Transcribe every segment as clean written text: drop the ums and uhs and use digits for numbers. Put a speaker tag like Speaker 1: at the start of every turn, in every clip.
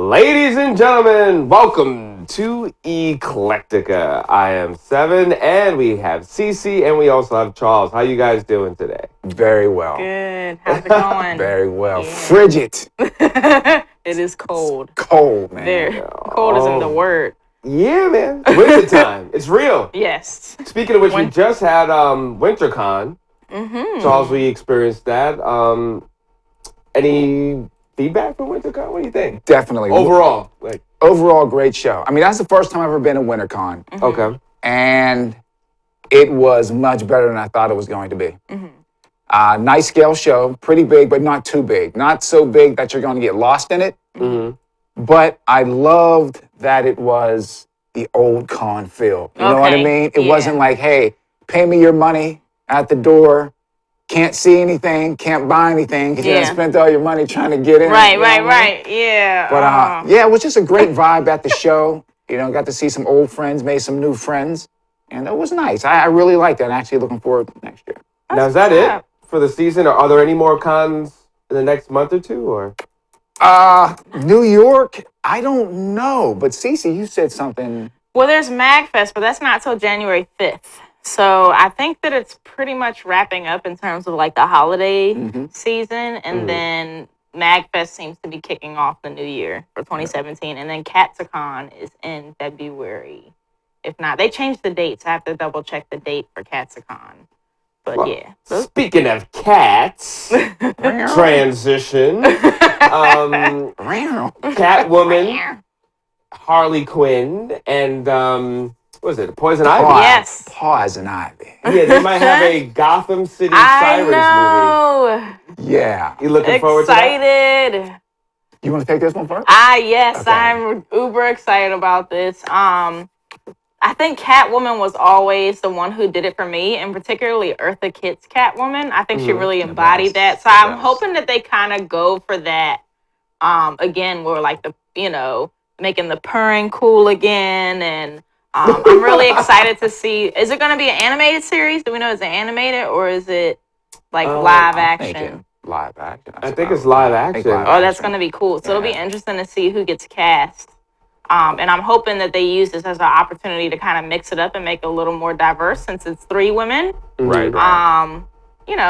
Speaker 1: Ladies and gentlemen, welcome to Eclecticka. I am Seven, and we have Cece, and we also have Charles. How you guys doing today?
Speaker 2: Very well.
Speaker 3: Good. How's it going?
Speaker 2: Very well.
Speaker 3: Yeah.
Speaker 2: Frigid.
Speaker 3: It is cold.
Speaker 2: It's cold, man.
Speaker 3: Very cold isn't the word.
Speaker 1: Yeah, man. Winter time. It's real.
Speaker 3: Yes.
Speaker 1: Speaking of which, we just had WinterCon.
Speaker 3: Mm-hmm.
Speaker 1: Charles, we experienced that. Any feedback from WinterCon? What do you think?
Speaker 2: Definitely.
Speaker 1: Overall,
Speaker 2: Overall, great show. I mean, that's the first time I've ever been to WinterCon.
Speaker 3: Mm-hmm.
Speaker 1: Okay.
Speaker 2: And it was much better than I thought it was going to be.
Speaker 3: Mm-hmm.
Speaker 2: Nice scale show. Pretty big, but not too big. Not so big that you're going to get lost in it.
Speaker 1: Mm-hmm.
Speaker 2: But I loved that it was the old con feel. You know what I mean? It wasn't like, hey, pay me your money at the door. Can't see anything, can't buy anything because you done spent all your money trying to get in.
Speaker 3: Right. Yeah.
Speaker 2: But yeah, it was just a great vibe at the show. You know, got to see some old friends, made some new friends, and it was nice. I really liked it. I'm actually looking forward to next year.
Speaker 1: Now, is that it for the season, or are there any more cons in the next month or two, or?
Speaker 2: New York, I don't know. But Cece, you said something.
Speaker 3: Well, there's MagFest, but that's not till January 5th. So I think that it's pretty much wrapping up in terms of like the holiday season. And then MagFest seems to be kicking off the new year for 2017. And then Catsicon is in February. If not, they changed the dates. I have to double check the date for Catsicon. But
Speaker 1: Well,
Speaker 3: yeah.
Speaker 1: Speaking of cats, transition. Catwoman, Harley Quinn, and what was it? Poison Ivy.
Speaker 3: Yes.
Speaker 2: Poison Ivy.
Speaker 1: Yeah, they might have a Gotham City Sirens movie.
Speaker 2: Yeah.
Speaker 1: You looking forward to that?
Speaker 3: Excited.
Speaker 2: You want to take this one first?
Speaker 3: Yes, okay. I'm uber excited about this. I think Catwoman was always the one who did it for me, and particularly Eartha Kitt's Catwoman. I think she really embodied that. So I'm hoping that they kind of go for that. Again, where like making the purring cool again, and I'm really excited to see. Is it going to be an animated series? Do we know is it animated or is it like live action?
Speaker 2: Live action.
Speaker 1: I think it's live action.
Speaker 3: That's going to be cool. So it'll be interesting to see who gets cast. And I'm hoping that they use this as an opportunity to kind of mix it up and make it a little more diverse since it's 3 women.
Speaker 2: Right.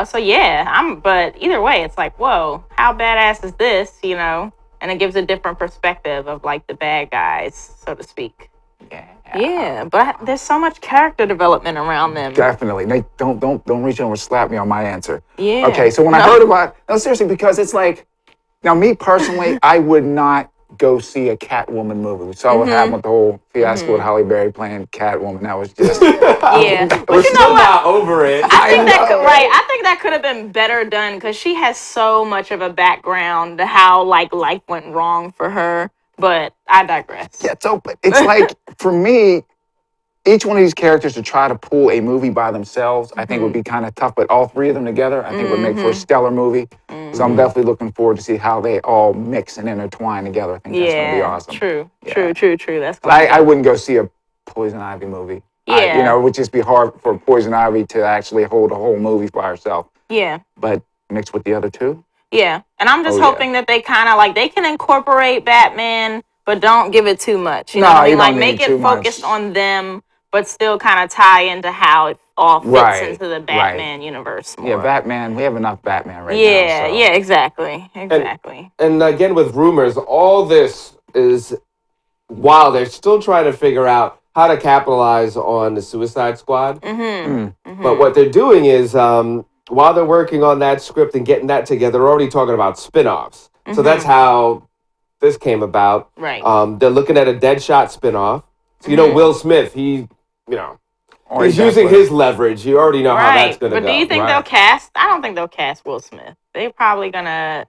Speaker 3: So yeah, but either way, it's like, whoa, how badass is this, And it gives a different perspective of like the bad guys, so to speak. Yeah, but there's so much character development around them.
Speaker 2: Definitely. Nate, don't reach over and slap me on my answer.
Speaker 3: Yeah.
Speaker 2: Okay, so when I heard about seriously, because it's like, now me personally, I would not go see a Catwoman movie. We saw what happened with the whole fiasco with Halle Berry playing Catwoman. That was just
Speaker 3: but
Speaker 1: we're still not over it.
Speaker 3: I think that could have been better done because she has so much of a background to how like life went wrong for her. But I digress.
Speaker 2: Yeah, but it's like for me, each one of these characters to try to pull a movie by themselves, I think would be kind of tough. But all 3 of them together, I think would make for a stellar movie. So I'm definitely looking forward to see how they all mix and intertwine together. I think that's going to be awesome.
Speaker 3: True. That's
Speaker 2: I wouldn't go see a Poison Ivy movie.
Speaker 3: Yeah.
Speaker 2: It would just be hard for Poison Ivy to actually hold a whole movie by herself.
Speaker 3: Yeah.
Speaker 2: But mixed with the other 2?
Speaker 3: Yeah. And I'm just hoping that they kind of like, they can incorporate Batman, but don't give it too much. You know what I mean? Like make it focused on them, but still kind of tie into how it all fits into the Batman universe more.
Speaker 2: Yeah, Batman. We have enough Batman right now.
Speaker 3: Yeah, exactly.
Speaker 1: And again, with rumors, all this is while they're still trying to figure out how to capitalize on the Suicide Squad. But what they're doing is, while they're working on that script and getting that together, they're already talking about spin-offs. So that's how this came about.
Speaker 3: Right.
Speaker 1: They're looking at a Deadshot spin-off. So, Will Smith, he's using his leverage. You already know how that's going to go.
Speaker 3: But do you think they'll cast? I don't think they'll cast Will Smith. They're probably going to,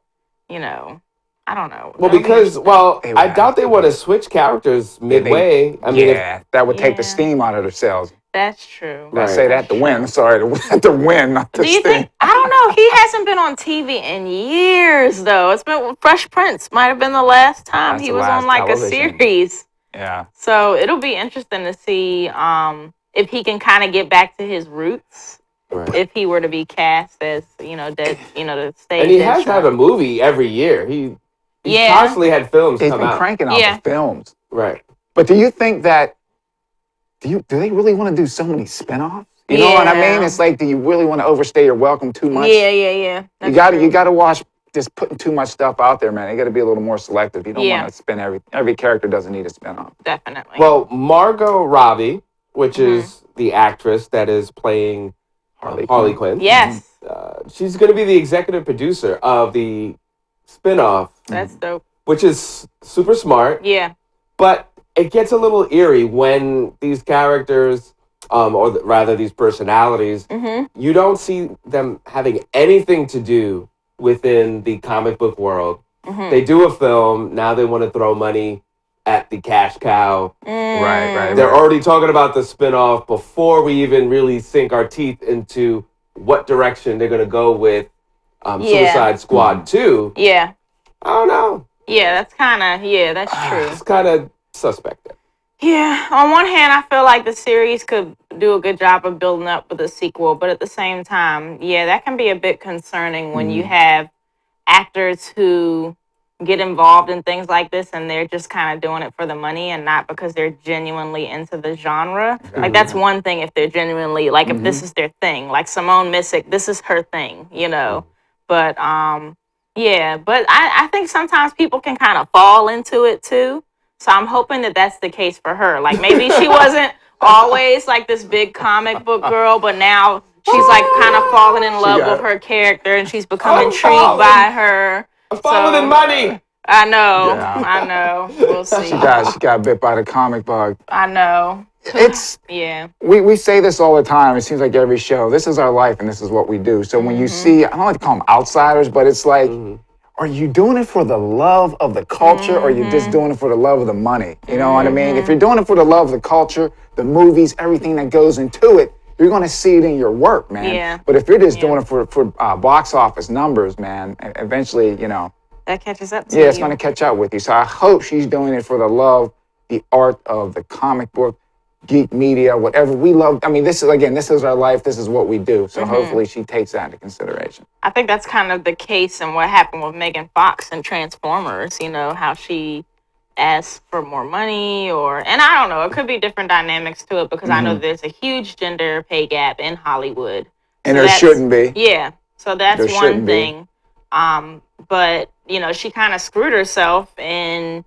Speaker 3: I don't know.
Speaker 1: Well, I doubt they want to switch characters midway.
Speaker 2: That would take the steam out of themselves.
Speaker 3: That's true.
Speaker 2: I say that to win. Sorry, to win, not to
Speaker 3: Do you think? I don't know. He hasn't been on TV in years, though. It's been Fresh Prince. Might have been the last time he was on like a series.
Speaker 2: Yeah.
Speaker 3: So it'll be interesting to see if he can kind of get back to his roots. Right. If he were to be cast as the stage.
Speaker 1: And he has to have a movie every year. He's constantly had films
Speaker 2: He's
Speaker 1: come
Speaker 2: been
Speaker 1: out.
Speaker 2: cranking out the films.
Speaker 1: Right.
Speaker 2: But do you think that, do they really want to do so many spinoffs? You know what I mean? It's like, do you really want to overstay your welcome too much?
Speaker 3: Yeah.
Speaker 2: You got to watch just putting too much stuff out there, man. You got to be a little more selective. You don't want to spin every character doesn't need a spinoff.
Speaker 3: Definitely.
Speaker 1: Well, Margot Robbie, which is the actress that is playing Harley Quinn.
Speaker 3: Yes.
Speaker 1: She's going to be the executive producer of the spinoff.
Speaker 3: That's dope.
Speaker 1: Which is super smart.
Speaker 3: Yeah.
Speaker 1: But it gets a little eerie when these characters, rather these personalities, you don't see them having anything to do within the comic book world. They do a film, now they want to throw money at the cash cow.
Speaker 2: Right.
Speaker 1: They're already talking about the spinoff before we even really sink our teeth into what direction they're going to go with Suicide Squad 2.
Speaker 3: Yeah.
Speaker 1: I don't know.
Speaker 3: Yeah, that's true.
Speaker 1: It's kind of suspect.
Speaker 3: Yeah, on one hand, I feel like the series could do a good job of building up with a sequel, but at the same time, that can be a bit concerning when you have actors who get involved in things like this and they're just kind of doing it for the money and not because they're genuinely into the genre. Like, that's one thing if they're genuinely, like, if this is their thing. Like, Simone Missick, this is her thing, you know? But, but I think sometimes people can kind of fall into it, too. So I'm hoping that that's the case for her. Like, maybe she wasn't always, like, this big comic book girl, but now she's, like, kind of falling in love with her character and she's become intrigued by her.
Speaker 1: I'm falling in money.
Speaker 3: I know. We'll see.
Speaker 2: She got bit by the comic bug.
Speaker 3: I know.
Speaker 2: It's we say this all the time. It seems like every show. This is our life and this is what we do. So when you see, I don't like to call them outsiders, but it's like, are you doing it for the love of the culture or are you just doing it for the love of the money? You know what I mean? If you're doing it for the love of the culture, the movies, everything that goes into it, you're going to see it in your work, man.
Speaker 3: Yeah.
Speaker 2: But if you're just doing it for box office numbers, man, eventually,
Speaker 3: that catches up to you.
Speaker 2: Yeah, it's going to catch up with you. So I hope she's doing it for the love, the art of the comic book, geek media, whatever we love. I mean, this is our life. This is what we do. So hopefully she takes that into consideration.
Speaker 3: I think that's kind of the case in what happened with Megan Fox and Transformers, how she asked for more money and I don't know, it could be different dynamics to it because I know there's a huge gender pay gap in Hollywood.
Speaker 2: And there shouldn't be.
Speaker 3: Yeah. So that's one thing. But, she kind of screwed herself in,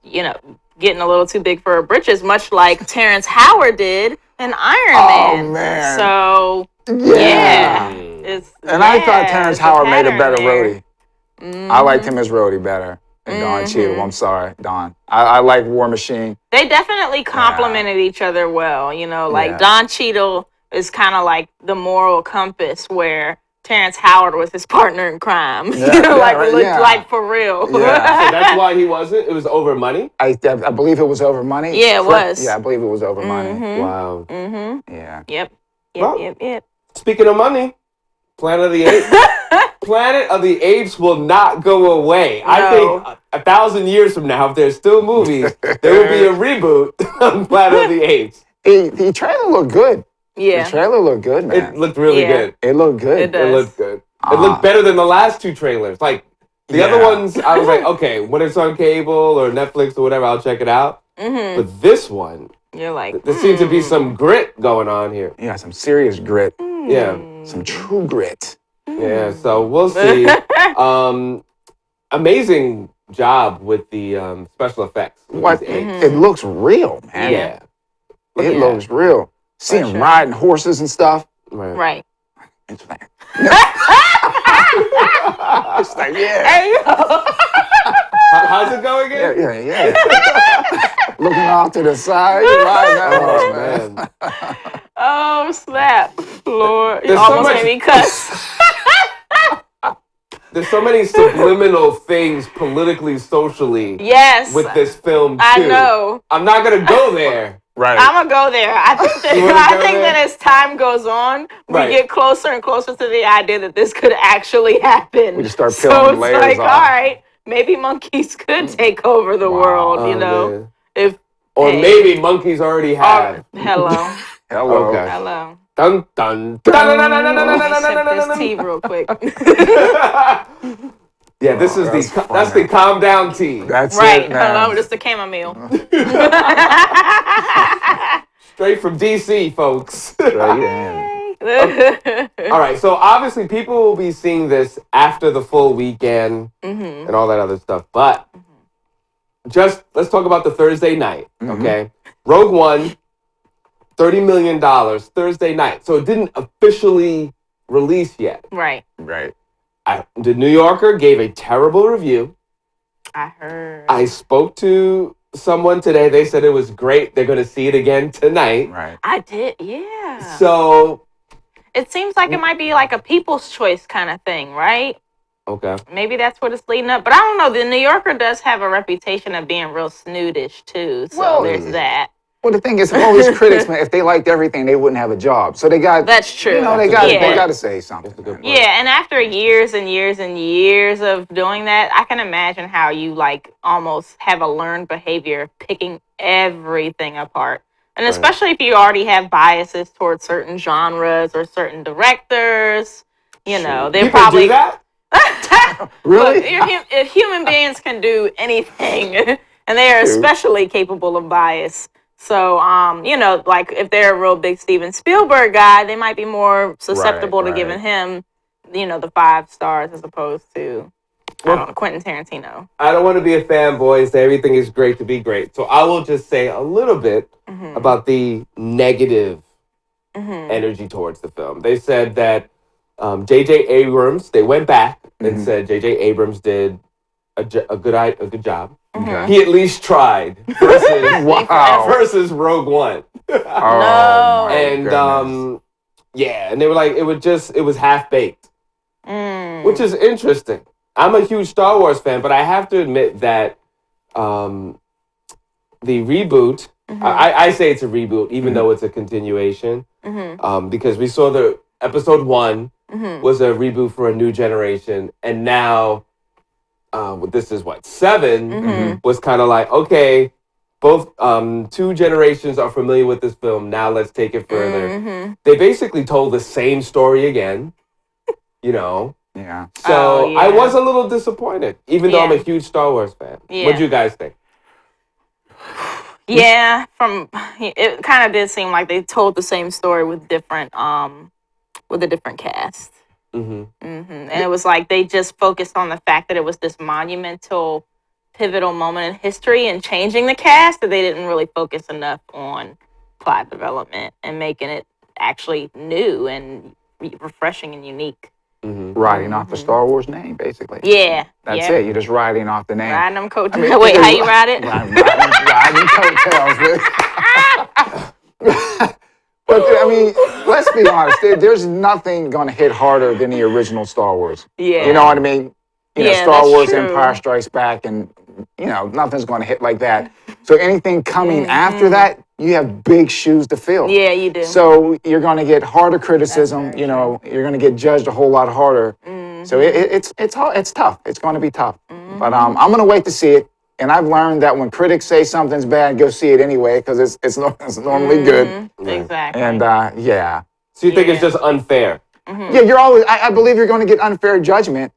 Speaker 3: getting a little too big for her britches, much like Terrence Howard did in Iron Man.
Speaker 2: Oh, man.
Speaker 3: So,
Speaker 2: I thought Terrence Howard made a better roadie. I liked him as roadie better than Don Cheadle. I'm sorry, Don. I like War Machine.
Speaker 3: They definitely complemented each other well. Don Cheadle is kind of like the moral compass where Terrence Howard was his partner in crime. Like for real.
Speaker 2: Yeah.
Speaker 1: So that's why he wasn't? It was over money?
Speaker 2: I believe it was over money.
Speaker 3: Yeah, it was.
Speaker 2: Yeah, I believe it was over money.
Speaker 1: Wow.
Speaker 2: Yeah.
Speaker 3: Yep.
Speaker 1: Speaking of money, Planet of the Apes. Planet of the Apes will not go away. No. I think 1,000 years from now, if there's still movies, there will be a reboot of Planet of the Apes.
Speaker 2: The trailer looked good.
Speaker 3: Yeah.
Speaker 2: The trailer looked good, man.
Speaker 1: It looked really good.
Speaker 2: It looked good.
Speaker 1: It looked good. It looked better than the last two trailers. Like, the other ones, I was like, okay, when it's on cable or Netflix or whatever, I'll check it out. But this one,
Speaker 3: you're like,
Speaker 1: there seems to be some grit going on here.
Speaker 2: Yeah, some serious grit.
Speaker 1: Yeah.
Speaker 2: Some true grit.
Speaker 1: Yeah, so we'll see. Amazing job with the special effects.
Speaker 2: It looks real, man.
Speaker 1: Yeah.
Speaker 2: It looks real. See him riding horses and stuff.
Speaker 3: Right.
Speaker 2: It's like, it's like,
Speaker 1: how's it going again?
Speaker 2: Yeah. Looking off to the side, riding that horse,
Speaker 3: man. Oh, snap. Lord. You almost made me cuss.
Speaker 1: There's so many subliminal things politically, socially with this film, too.
Speaker 3: I know.
Speaker 1: I'm not going to go there.
Speaker 2: Right.
Speaker 3: I'm going to go there. I think that as time goes on, we get closer and closer to the idea that this could actually happen.
Speaker 2: We just start peeling the layers off.
Speaker 3: So it's like, all right, maybe monkeys could take over the world,
Speaker 1: Man. Maybe monkeys already have.
Speaker 3: Hello.
Speaker 2: Hello.
Speaker 1: Okay.
Speaker 3: Hello.
Speaker 1: Dun, dun,
Speaker 3: dun. Sip this tea real quick.
Speaker 1: Yeah, this is that's the calm down tea.
Speaker 2: That's
Speaker 3: Right.
Speaker 2: it, man.
Speaker 3: Hello, just a chamomile.
Speaker 1: Straight from DC, folks.
Speaker 2: Right, yeah.
Speaker 1: All right, so obviously people will be seeing this after the full weekend and all that other stuff. But just let's talk about the Thursday night, okay? Rogue One, $30 million Thursday night. So it didn't officially release yet.
Speaker 3: Right.
Speaker 2: Right.
Speaker 1: The New Yorker gave a terrible review.
Speaker 3: I heard.
Speaker 1: I spoke to someone today. They said it was great. They're going to see it again tonight.
Speaker 2: Right.
Speaker 3: I did, yeah.
Speaker 1: So
Speaker 3: it seems like it might be like a people's choice kind of thing, right?
Speaker 1: okay.
Speaker 3: Maybe that's what it's leading up. But I don't know. The New Yorker does have a reputation of being real snootish, too. So there's that.
Speaker 2: Well, the thing is, all these critics, man, if they liked everything, they wouldn't have a job. So they got.
Speaker 3: That's true.
Speaker 2: You know, they got to say something.
Speaker 3: Yeah, and after years and years and years of doing that, I can imagine how you like almost have a learned behavior of picking everything apart. And especially if you already have biases towards certain genres or certain directors, you know, they're
Speaker 1: People
Speaker 3: probably
Speaker 1: do that?
Speaker 2: Really?
Speaker 3: If human beings can do anything, and they are especially capable of bias. So, you know, like if they're a real big Steven Spielberg guy, they might be more susceptible to giving him, you know, the 5 stars as opposed to Quentin Tarantino.
Speaker 1: I don't want to be a fanboy and say everything is great to be great. So I will just say a little bit about the negative energy towards the film. They said that J.J. Abrams, they went back and said J.J. Abrams did a good job.
Speaker 2: Okay.
Speaker 1: He at least tried versus Rogue One.
Speaker 2: Oh,
Speaker 1: and and they were like, it was half baked, which is interesting. I'm a huge Star Wars fan, but I have to admit that the reboot, I say it's a reboot, even though it's a continuation, because we saw the episode 1 was a reboot for a new generation, and now this is 7 was kind of like, okay, both 2 generations are familiar with this film. Now let's take it further. They basically told the same story again, you know.
Speaker 2: Yeah.
Speaker 1: So I was a little disappointed, even though I'm a huge Star Wars fan.
Speaker 3: Yeah.
Speaker 1: What do you guys think?
Speaker 3: Yeah, it kind of did seem like they told the same story with a different cast. And it was like they just focused on the fact that it was this monumental, pivotal moment in history and changing the cast, that they didn't really focus enough on plot development and making it actually new and refreshing and unique.
Speaker 2: Riding off the Star Wars name, basically.
Speaker 3: Yeah.
Speaker 2: That's it. You're just riding off the name.
Speaker 3: Riding them coattails. Wait, how you ride it?
Speaker 2: Riding coattails. But, I mean, let's be honest. There's nothing going to hit harder than the original Star Wars.
Speaker 3: Yeah.
Speaker 2: You know what I mean? You know,
Speaker 3: Yeah,
Speaker 2: Star
Speaker 3: that's
Speaker 2: Wars,
Speaker 3: true.
Speaker 2: Empire Strikes Back, and, you know, nothing's going to hit like that. So anything coming after that, you have big shoes to fill.
Speaker 3: Yeah, you do.
Speaker 2: So you're going to get harder criticism. You know, you're going to get judged a whole lot harder. So it's hard. It's tough. It's going to be tough. But I'm going to wait to see it. And I've learned that when critics say something's bad, go see it anyway, because it's normally good.
Speaker 3: Exactly.
Speaker 2: And yeah.
Speaker 1: So you think it's just unfair?
Speaker 2: Yeah, you're always. I believe you're going to get unfair judgment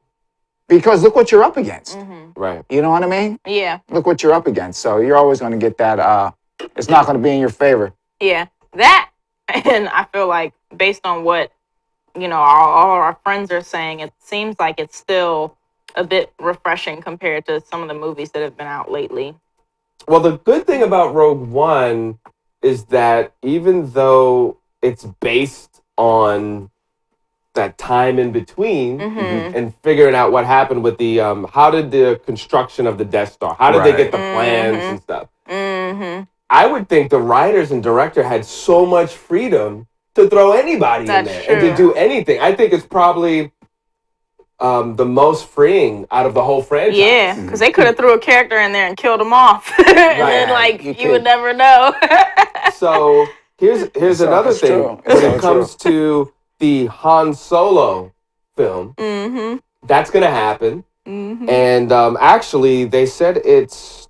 Speaker 2: because look what you're up against.
Speaker 1: Right.
Speaker 2: You know what I mean?
Speaker 3: Yeah.
Speaker 2: Look what you're up against. So you're always going to get that. It's not going to be in your favor.
Speaker 3: Yeah. That, and I feel like based on what, you know, all our friends are saying, it seems like it's still a bit refreshing compared to some of the movies that have been out lately.
Speaker 1: Well, the good thing about Rogue One is that even though it's based on that time in between and figuring out what happened with the how did the construction of the Death Star, how did they get the plans and stuff, I would think the writers and director had so much freedom to throw anybody in there and to do anything. I think it's probably the most freeing out of the whole franchise.
Speaker 3: Yeah, because they could have threw a character in there and killed him off, and then like you would never know.
Speaker 1: So here's another thing.
Speaker 2: True.
Speaker 1: When it comes to the Han Solo film, that's gonna happen, and actually they said it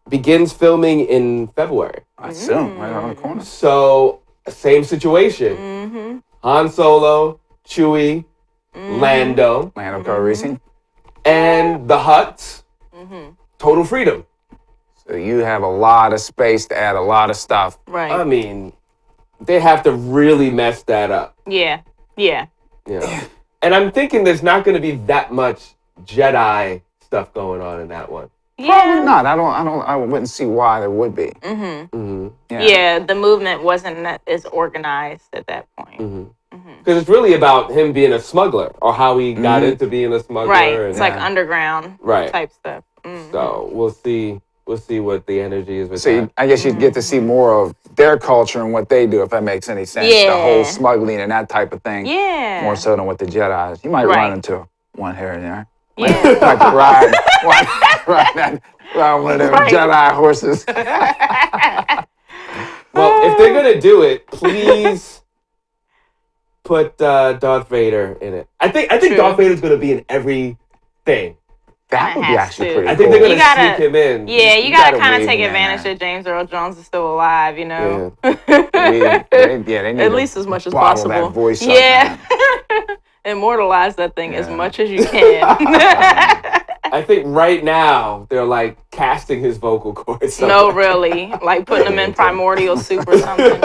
Speaker 1: begins filming in February.
Speaker 2: Soon, right around the corner.
Speaker 1: So same situation. Han Solo, Chewie, Lando.
Speaker 2: Lando Calrissian.
Speaker 1: and the Hutts, total freedom.
Speaker 2: So you have a lot of space to add a lot of stuff.
Speaker 3: Right.
Speaker 1: I mean, they have to really mess that up.
Speaker 3: Yeah. Yeah.
Speaker 1: Yeah. And I'm thinking there's not going to be that much Jedi stuff going on in that one.
Speaker 2: Probably not. I wouldn't see why there would be.
Speaker 3: Yeah, the movement wasn't as organized at that point.
Speaker 1: Because it's really about him being a smuggler or how he got into being a smuggler.
Speaker 3: Right.
Speaker 1: And,
Speaker 3: It's like underground type stuff.
Speaker 1: So we'll see what the energy is with
Speaker 2: So
Speaker 1: that.
Speaker 2: I guess you'd get to see more of their culture and what they do, if that makes any sense.
Speaker 3: Yeah.
Speaker 2: The whole smuggling and that type of thing.
Speaker 3: Yeah.
Speaker 2: More so than with the Jedi's. You might run into one here and there.
Speaker 3: Yeah.
Speaker 2: Like ride one of them Jedi horses.
Speaker 1: Well, if they're going to do it, please put Darth Vader in it. I think Darth Vader's going to be in everything.
Speaker 2: That would be actually pretty
Speaker 1: I
Speaker 2: cool.
Speaker 1: think they're going to sneak him in.
Speaker 3: Yeah, you
Speaker 2: gotta
Speaker 3: gotta kind
Speaker 2: weave
Speaker 3: of take
Speaker 2: him in
Speaker 3: advantage
Speaker 2: there.
Speaker 3: that James Earl Jones is still alive, you know?
Speaker 2: They need
Speaker 3: At least as much as
Speaker 2: bottle
Speaker 3: possible.
Speaker 2: that voice up,
Speaker 3: yeah. Immortalize that thing as much as you can.
Speaker 1: I think right now they're like casting his vocal cords.
Speaker 3: No, really. Like putting him in primordial soup or something.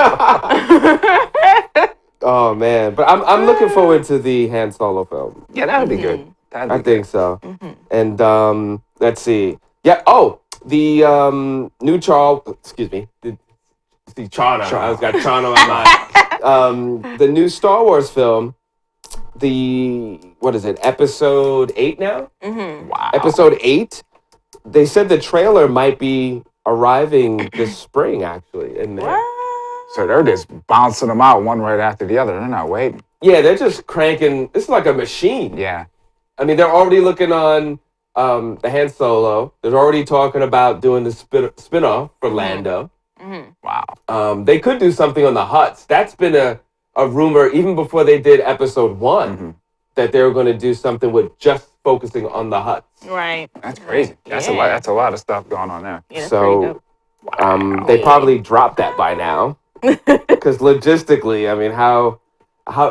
Speaker 1: Oh man, but I'm looking forward to the Han Solo film.
Speaker 2: Yeah, that would be good.
Speaker 1: I think so. And let's see. Yeah. Oh, the new Charles. Excuse me. The Chana. I was got Chana on my mind. The new Star Wars film. What is it? Episode 8 now.
Speaker 2: Wow.
Speaker 1: Episode 8. They said the trailer might be arriving this spring, actually. In May.
Speaker 2: So they're just bouncing them out one right after the other. They're not waiting.
Speaker 1: Yeah, they're just cranking. It's like a machine.
Speaker 2: Yeah.
Speaker 1: I mean, they're already looking on the Han Solo. They're already talking about doing the spin-off for Lando.
Speaker 2: Wow.
Speaker 1: They could do something on the Hutts. That's been a rumor even before they did episode 1 that they were going to do something with just focusing on the Hutts.
Speaker 3: Right.
Speaker 2: That's crazy. That's a lot. That's a lot of stuff going on there.
Speaker 3: Yeah,
Speaker 1: So they probably dropped that by now because logistically, I mean, how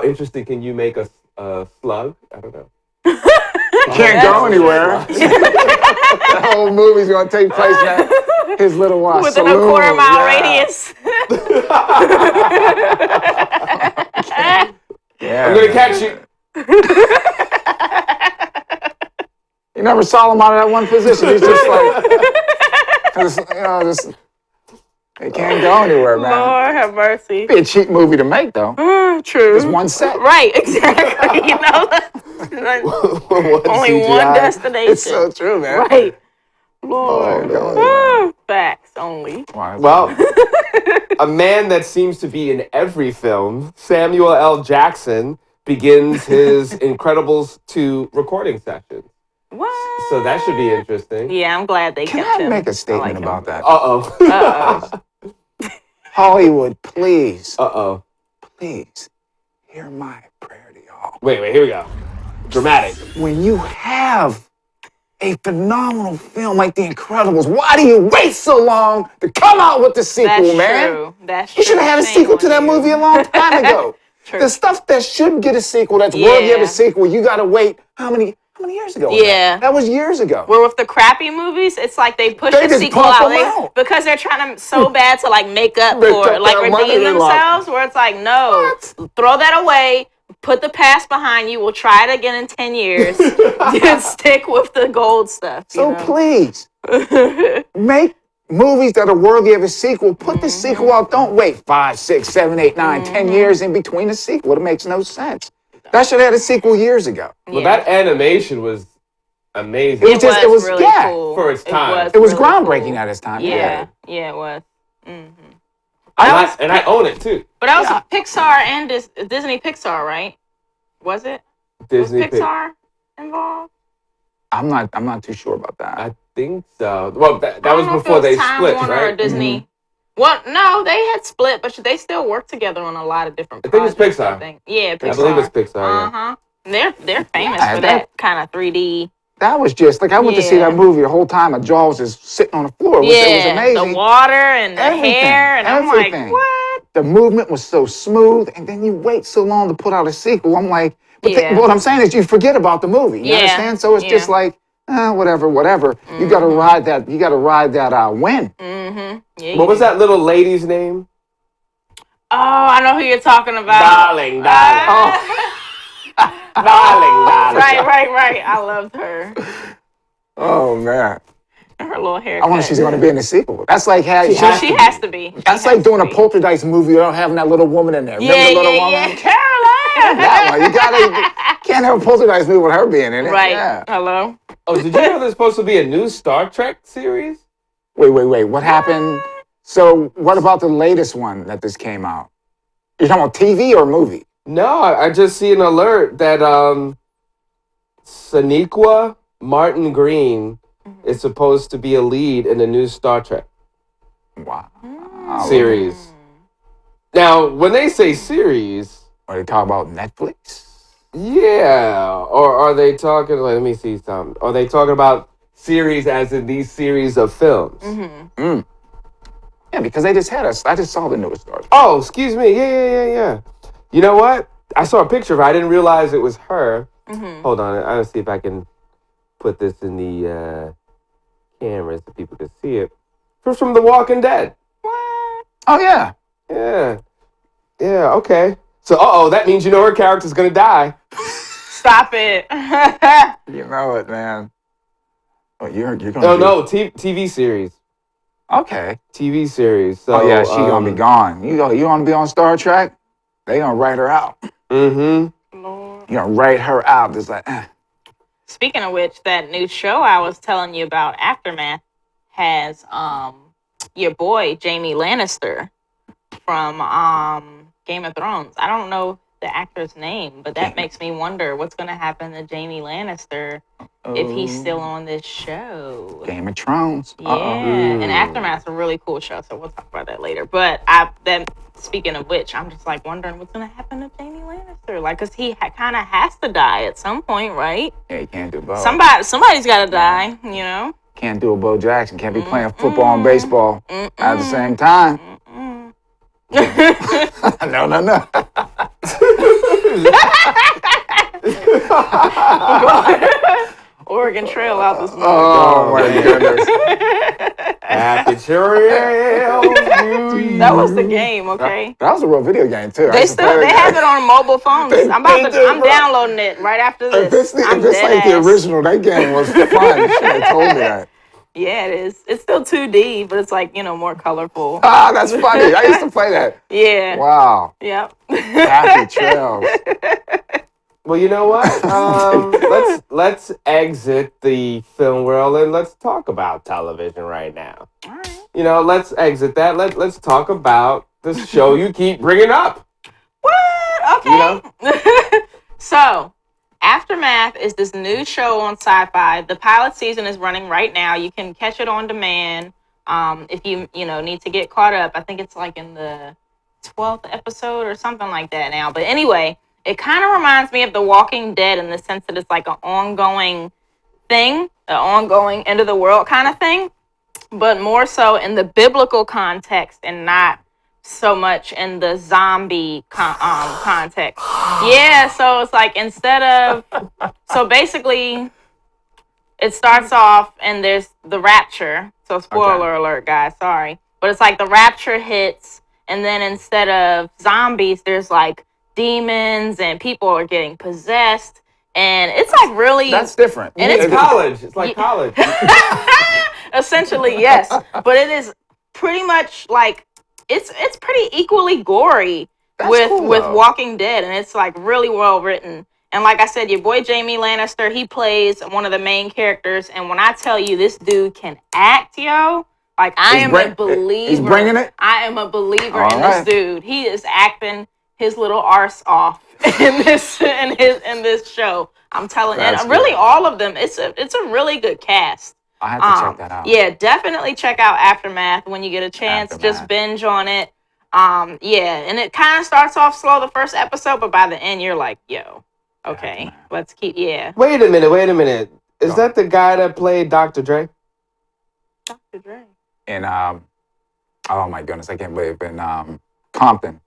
Speaker 1: interesting can you make a slug? I don't know.
Speaker 2: Can't go anywhere. The whole movie's going to take place at his little
Speaker 3: within
Speaker 2: saloon.
Speaker 3: a quarter-mile radius.
Speaker 2: Yeah.
Speaker 1: I'm going to catch you.
Speaker 2: You never saw him out of that one position. He's just like, he can't go anywhere, man.
Speaker 3: Lord have mercy.
Speaker 2: It'd be a cheap movie to make, though.
Speaker 3: True.
Speaker 2: Just one set.
Speaker 3: Right, exactly. You know, only one
Speaker 1: CGI.
Speaker 3: destination.
Speaker 2: It's so true, man.
Speaker 3: Right. Lord.
Speaker 2: Oh,
Speaker 3: Facts only.
Speaker 1: Well, a man that seems to be in every film, Samuel L. Jackson, begins his Incredibles 2 recording session.
Speaker 3: What?
Speaker 1: So that should be interesting.
Speaker 3: Yeah, I'm glad they
Speaker 2: Can
Speaker 3: kept
Speaker 2: I
Speaker 3: him.
Speaker 2: make a statement
Speaker 3: like
Speaker 2: about that?
Speaker 1: Uh-oh.
Speaker 2: Hollywood, please,
Speaker 1: Uh-oh.
Speaker 2: please, hear my prayer to y'all.
Speaker 1: Wait, here we go. Dramatic.
Speaker 2: When you have a phenomenal film like The Incredibles, why do you wait so long to come out with the sequel,
Speaker 3: That's
Speaker 2: man?
Speaker 3: true. That's true.
Speaker 2: You should have had a
Speaker 3: Shame
Speaker 2: sequel to
Speaker 3: on
Speaker 2: that
Speaker 3: you.
Speaker 2: movie a long time ago.
Speaker 3: True.
Speaker 2: The stuff that should get a sequel, that's worthy of
Speaker 3: Yeah.
Speaker 2: a sequel, you gotta wait how many years ago? was
Speaker 3: Yeah.
Speaker 2: That was years ago.
Speaker 3: Where with the crappy movies, it's like they push
Speaker 2: They
Speaker 3: the
Speaker 2: just
Speaker 3: sequel
Speaker 2: pump
Speaker 3: out,
Speaker 2: them out.
Speaker 3: because they're trying to so bad to like make up
Speaker 2: Make
Speaker 3: for
Speaker 2: up
Speaker 3: it, like
Speaker 2: that money
Speaker 3: redeem
Speaker 2: they lost.
Speaker 3: themselves. Where it's like, no, throw that away. Put the past behind you. We'll try it again in 10 years. Just stick with the gold stuff.
Speaker 2: So please, make movies that are worthy of a sequel. Put the sequel out. Don't wait 5, 6, 7, 8, 9, 10 years in between the sequel. It makes no sense. That should have had a sequel years ago.
Speaker 1: Well, that animation was amazing.
Speaker 2: It was
Speaker 3: really
Speaker 2: yeah,
Speaker 3: cool.
Speaker 1: for its time.
Speaker 2: It was
Speaker 3: really
Speaker 2: groundbreaking
Speaker 3: cool.
Speaker 2: at its time.
Speaker 3: Yeah, it was.
Speaker 1: And I own it, too.
Speaker 3: But that was Pixar and Disney Pixar, right? Was it?
Speaker 1: Disney
Speaker 3: was Pixar involved?
Speaker 2: I'm not too sure about that.
Speaker 1: I think so. Well, that
Speaker 3: I don't
Speaker 1: was
Speaker 3: know if
Speaker 1: before
Speaker 3: it
Speaker 1: they
Speaker 3: Time
Speaker 1: split,
Speaker 3: Warner
Speaker 1: right?
Speaker 3: Or Disney. Well, no, they had split, but they still work together on a lot of different
Speaker 1: I think it's
Speaker 3: projects.
Speaker 1: Pixar.
Speaker 3: Yeah, Pixar.
Speaker 1: I believe it's Pixar. Yeah.
Speaker 3: Uh-huh. They're famous
Speaker 2: Yeah,
Speaker 3: for that kind of 3D.
Speaker 2: That was just like I went to see that movie the whole time. Jaws is sitting on the floor. It was amazing.
Speaker 3: The water and the
Speaker 2: Everything,
Speaker 3: hair, and
Speaker 2: everything.
Speaker 3: I'm like, what?
Speaker 2: The movement was so smooth, and then you wait so long to put out a sequel. I'm like,
Speaker 3: Yeah.
Speaker 2: But what I'm saying is you forget about the movie. You understand? So it's just like, whatever.
Speaker 3: Mm-hmm.
Speaker 2: You got to ride that. You got to ride that win.
Speaker 3: Mm-hmm. Yeah,
Speaker 1: What was that little lady's name?
Speaker 3: Oh, I know who you're talking about.
Speaker 1: Darling. Darling.
Speaker 3: Right. I loved her.
Speaker 2: Oh man.
Speaker 3: Her little haircut.
Speaker 2: I wonder if she's going to be in the sequel. That's like
Speaker 3: She has to be.
Speaker 2: That's like doing a poltergeist movie without having that little woman in there.
Speaker 3: Yeah,
Speaker 2: Remember the little woman?
Speaker 3: Caroline.
Speaker 2: That one. Can't have a poltergeist movie with her being in it.
Speaker 3: Right.
Speaker 2: Yeah.
Speaker 3: Hello.
Speaker 1: Oh, did you know there's supposed to be a new Star Trek series?
Speaker 2: Wait. What happened? So what about the latest one that just came out? You're talking about TV or movie?
Speaker 1: No, I just see an alert that Sonequa Martin Green is supposed to be a lead in the new Star Trek
Speaker 2: Wow.
Speaker 1: series. Now, when they say series,
Speaker 2: Are they talking about Netflix?
Speaker 1: yeah, or are they talking? Let me see something. Are they talking about series as in these series of films?
Speaker 3: Mm-hmm.
Speaker 2: Yeah, because they just had us. I just saw the newest Star Trek.
Speaker 1: Oh, excuse me. Yeah. You know what? I saw a picture of her. I didn't realize it was her.
Speaker 3: Mm-hmm.
Speaker 1: Hold on. I'll see if I can put this in the camera so people can see it. From The Walking Dead.
Speaker 3: What?
Speaker 2: Oh yeah.
Speaker 1: Yeah, okay. So, that means you know her character's going to die.
Speaker 3: Stop it.
Speaker 2: You know it, man. Oh, you're going to
Speaker 1: No, TV series.
Speaker 2: Okay.
Speaker 1: TV series. So,
Speaker 2: Oh yeah, she gonna be gone. You want to be on Star Trek? They gonna write her out.
Speaker 1: Mm-hmm.
Speaker 3: Lord.
Speaker 2: You gonna write her out? It's like,
Speaker 3: Speaking of which, that new show I was telling you about, Aftermath, has your boy Jamie Lannister from Game of Thrones. I don't know the actor's name, but that makes me wonder what's going to happen to Jamie Lannister if he's still on this show.
Speaker 2: Game of Thrones.
Speaker 3: Yeah, and Aftermath's a really cool show, so we'll talk about that later. But speaking of which, I'm just like wondering what's going to happen to Jamie Lannister, like, cause he kind of has to die at some point, right?
Speaker 2: Yeah, you can't do both.
Speaker 3: Somebody's got to die, you know.
Speaker 2: Can't do a Bo Jackson. Can't be playing football and baseball at the same time. No.
Speaker 3: Oregon Trail out this morning.
Speaker 2: Oh my goodness.
Speaker 1: Happy Trail.
Speaker 3: That was the game, okay?
Speaker 2: That was a real video game too.
Speaker 3: They have it on mobile phones. I'm downloading it right after this.
Speaker 2: If it's like the original, that game was fun. You should have told me that.
Speaker 3: Yeah, it is. It's still 2D, but it's like, more colorful.
Speaker 2: Ah, that's funny. I used to play that.
Speaker 3: Yeah.
Speaker 2: Wow.
Speaker 3: Yep.
Speaker 2: Happy Trails.
Speaker 1: Well, you know what? Let's exit the film world and let's talk about television right now.
Speaker 3: All right.
Speaker 1: Let's exit that. Let's talk about the show you keep bringing up.
Speaker 3: What? Okay. So, Aftermath is this new show on Sci-Fi. The pilot season is running right now. You can catch it on demand. If you need to get caught up. I think it's like in the 12th episode or something like that now. But anyway, it kind of reminds me of The Walking Dead in the sense that it's like an ongoing thing, an ongoing end of the world kind of thing, but more so in the biblical context and not so much in the zombie context. Yeah, so it's like so basically it starts off and there's the rapture. So spoiler alert, guys, sorry. But it's like the rapture hits and then instead of zombies, there's like demons and people are getting possessed. And it's like really...
Speaker 2: That's different.
Speaker 1: And it's college. It's like college.
Speaker 3: Essentially, yes. But it is pretty much like... It's pretty equally gory with Walking Dead. And it's like really well written. And like I said, your boy Jamie Lannister, he plays one of the main characters. And when I tell you this dude can act, yo... Like, I am a believer.
Speaker 2: He's bringing it?
Speaker 3: I am a believer in this dude. He is acting his little arse off in this show. I'm telling you. And really all of them. It's a really good cast.
Speaker 2: I have to check that out.
Speaker 3: Yeah, definitely check out Aftermath when you get a chance. Just binge on it. And it kind of starts off slow the first episode, but by the end you're like, yo, okay, let's keep
Speaker 1: Wait a minute. Is that the guy that played Dr. Dre?
Speaker 3: Dr. Dre.
Speaker 2: In oh my goodness, I can't believe in Compton.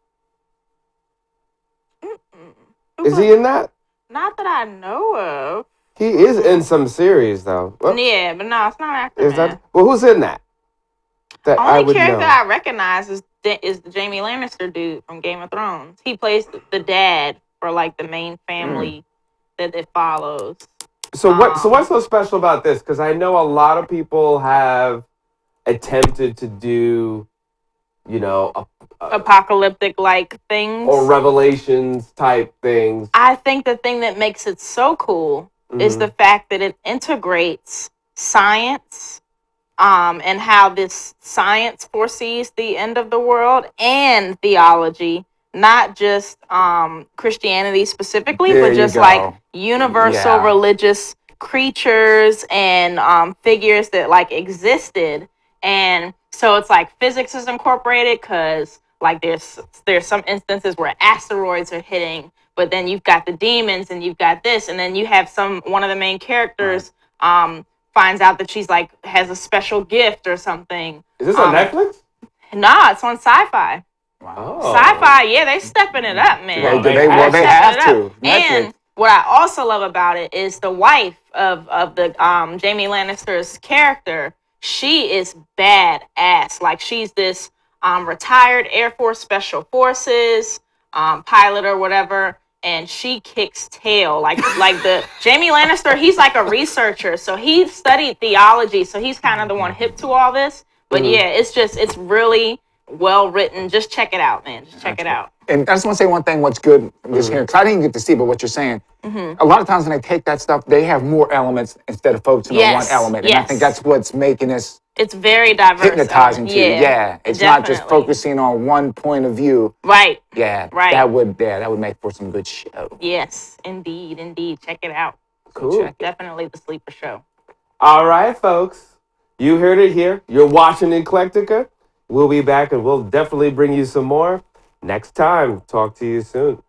Speaker 1: Is he in that?
Speaker 3: Not that I know of.
Speaker 1: He is in some series though. Well,
Speaker 3: Yeah, but no, it's not Actor
Speaker 1: is
Speaker 3: Man.
Speaker 1: that well? Who's in that? That I
Speaker 3: Only
Speaker 1: would
Speaker 3: character
Speaker 1: know.
Speaker 3: I recognize is the Jamie Lannister dude from Game of Thrones. He plays the dad for like the main family that it follows.
Speaker 1: So what? So what's so special about this? Because I know a lot of people have attempted to do, you know,
Speaker 3: Apocalyptic like things
Speaker 1: or Revelations type things.
Speaker 3: I think the thing that makes it so cool is the fact that it integrates science, and how this science foresees the end of the world, and theology, not just Christianity specifically,
Speaker 2: There
Speaker 3: but
Speaker 2: you
Speaker 3: just like
Speaker 2: go.
Speaker 3: universal
Speaker 2: Yeah.
Speaker 3: religious creatures and figures that like existed. And so it's like physics is incorporated because like there's some instances where asteroids are hitting, but then you've got the demons and you've got this, and then you have one of the main characters finds out that she's like has a special gift or something.
Speaker 1: Is this on Netflix?
Speaker 3: Nah, it's on Sci-Fi.
Speaker 1: Wow.
Speaker 3: Sci-Fi, yeah, they stepping it up, man.
Speaker 1: Well,
Speaker 2: They
Speaker 3: Stepping
Speaker 2: have
Speaker 3: it up.
Speaker 2: to.
Speaker 3: And what I also love about it is the wife of the Jamie Lannister's character. She is badass. Like she's this retired Air Force Special Forces pilot or whatever, and she kicks tail. Like the Jamie Lannister, he's like a researcher, so he studied theology, so he's kind of the one hip to all this. But yeah, it's really well written. Just check it out, man. Just check it out.
Speaker 2: And I just want to say one thing, what's good just here, because I didn't get to see, but what you're saying, a lot of times when they take that stuff, they have more elements instead of focusing on one element. And I think that's what's making this
Speaker 3: it's very diverse.
Speaker 2: hypnotizing to you. Yeah. It's not just focusing on one point of view.
Speaker 3: Right.
Speaker 2: Yeah.
Speaker 3: Right.
Speaker 2: That would make for some good show.
Speaker 3: Yes, indeed. Check it out.
Speaker 1: Cool.
Speaker 3: Definitely the sleeper show.
Speaker 1: All right, folks. You heard it here. You're watching Eclecticka. We'll be back and we'll definitely bring you some more next time. Talk to you soon.